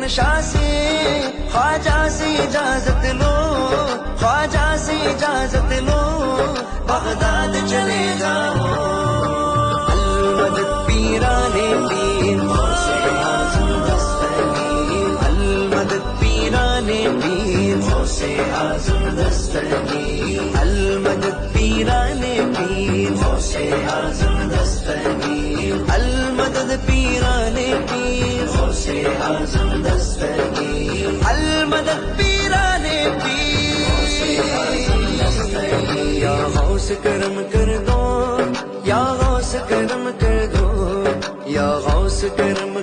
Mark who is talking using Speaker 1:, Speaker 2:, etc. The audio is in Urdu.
Speaker 1: شہنشاہ سے خواجہ سے اجازت لو، خواجہ سے اجازت لو، بغداد چلے جاؤ۔ المدد پیرانے پیر غوث اعظم دستگیر، المدد پیرانے پیر غوث اعظم دستگیر، المدد پیرانے پیر غوث اعظم دستگیر، المدد پیرانے پیر غوث اعظم دستگیر، المدد پیرانے پیر یا غوث کرم کر دو، یا غوث کرم کر دو، یا غوث کرم